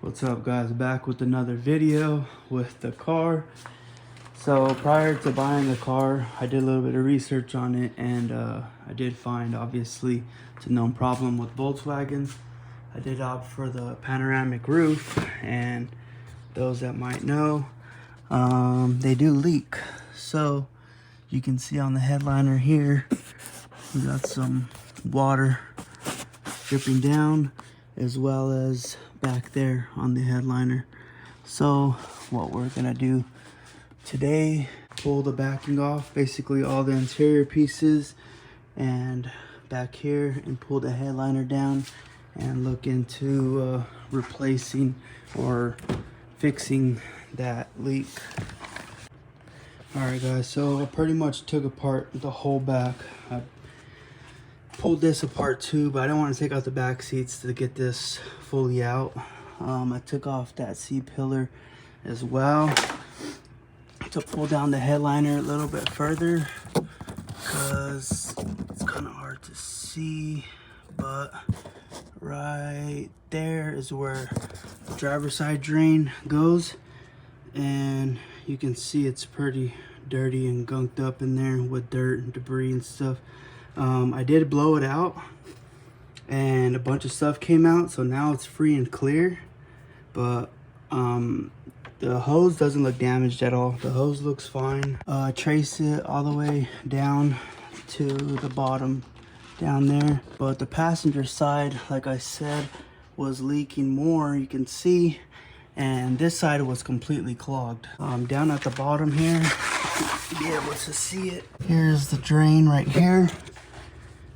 What's up, guys? Back with another video with the car. So prior to buying the car, I did a little bit of research on it, and I did find, obviously, it's a known problem with Volkswagens. I did opt for the panoramic roof, and those that might know, they do leak. So you can see on the headliner here, we got some water dripping down, as well as back there on the headliner. So what we're gonna do today, pull the backing off, basically all the interior pieces and back here, and pull the headliner down and look into replacing or fixing that leak. Alright guys, so I pretty much took apart the whole back. I pulled this apart too, but I don't want to take out the back seats to get this fully out. I took off that C-pillar as well to pull down the headliner a little bit further, because it's kind of hard to see, but right there is where the driver's side drain goes, and you can see it's pretty dirty and gunked up in there with dirt and debris and stuff. I did blow it out and a bunch of stuff came out, so now it's free and clear, but the hose doesn't look damaged at all. The hose looks fine. Trace it all the way down to the bottom down there, but the passenger side, like I said, was leaking more, you can see, and this side was completely clogged. Down at the bottom here, you'll be able to see it. Here's the drain right here,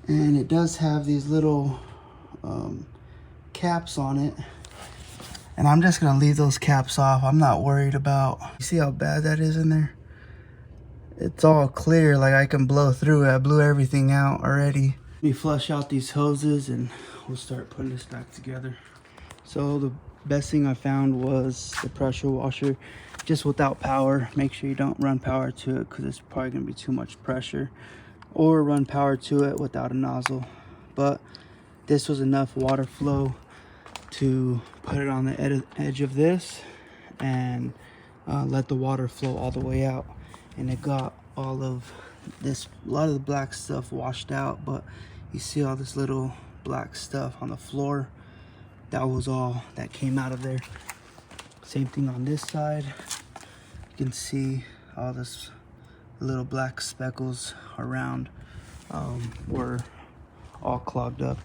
and it does have these little caps on it, and I'm just gonna leave those caps off. I'm not worried about, you see how bad that is in there? It's all clear, like I can blow through it. I blew everything out already. Let me flush out these hoses and we'll start putting this back together. So the best thing I found was the pressure washer, just without power. Make sure you don't run power to it, because it's probably gonna be too much pressure, or run power to it without a nozzle. But this was enough water flow to put it on the edge of this and let the water flow all the way out, and it got all of this, a lot of the black stuff washed out, but you see all this little black stuff on the floor. That was all that came out of there. Same thing on this side. You can see all this little black speckles around were all clogged up.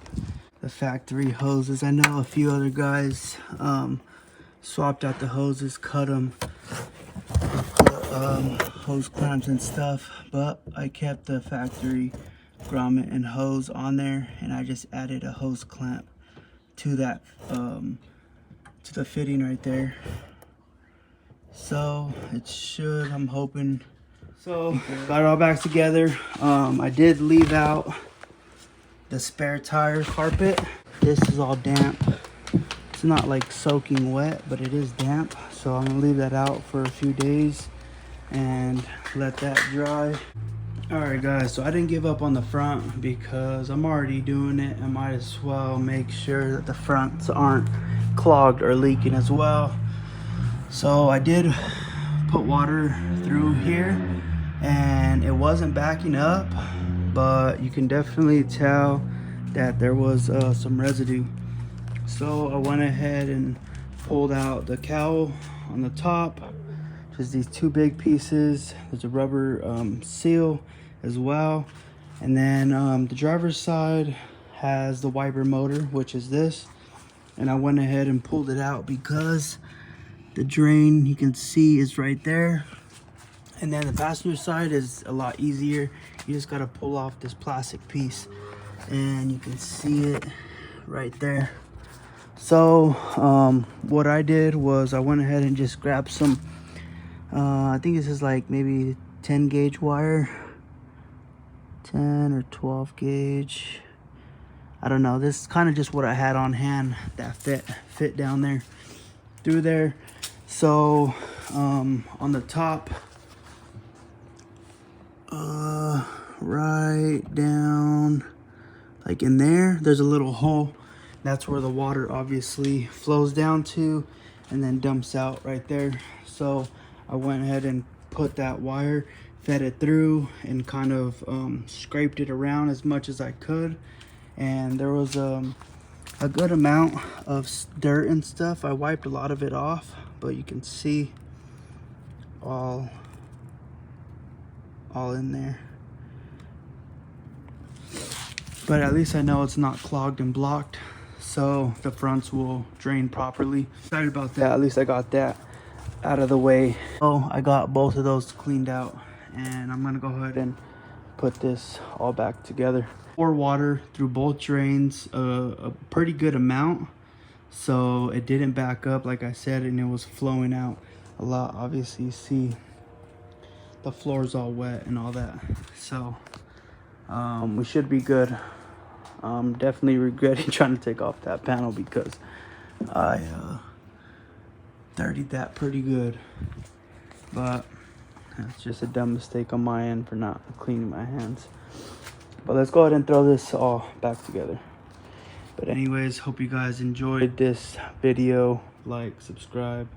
The factory hoses, I know a few other guys swapped out the hoses, cut them, hose clamps and stuff, but I kept the factory grommet and hose on there, and I just added a hose clamp to that to the fitting right there. So it should, I'm hoping. So got it all back together. I did leave out the spare tire carpet. This is all damp. It's not like soaking wet, but it is damp, so I'm gonna leave that out for a few days and let that dry. Alright guys, so I didn't give up on the front because I'm already doing it. I might as well make sure that the fronts aren't clogged or leaking as well. So I did put water through here, and it wasn't backing up, but you can definitely tell that there was some residue. So I went ahead and pulled out the cowl on the top, just these two big pieces. There's a rubber seal as well, and then the driver's side has the wiper motor, which is this, and I went ahead and pulled it out because the drain, you can see, is right there. And then the passenger side is a lot easier. You just got to pull off this plastic piece, and you can see it right there. So what I did was I went ahead and just grabbed some I think this is like maybe 10 gauge wire, 10 or 12 gauge, I don't know. This is kind of just what I had on hand that fit down there through there. So on the top, right down like in there, there's a little hole That's where the water obviously flows down to and then dumps out right there. So I went ahead and put that wire, fed it through, and kind of scraped it around as much as I could. And there was a good amount of dirt and stuff. I wiped a lot of it off, but you can see all in there. But at least I know it's not clogged and blocked, so the fronts will drain properly. Excited about that. At least I got that out of the way. Oh, I got both of those cleaned out, and I'm gonna go ahead and put this all back together. Pour water through both drains, a pretty good amount, so it didn't back up like I said, and it was flowing out a lot. Obviously you see the floor's all wet and all that, so we should be good. Definitely regretting trying to take off that panel because I dirtied that pretty good, but that's just a dumb mistake on my end for not cleaning my hands. But let's go ahead and throw this all back together. But anyways, hope you guys enjoyed this video. Like, subscribe.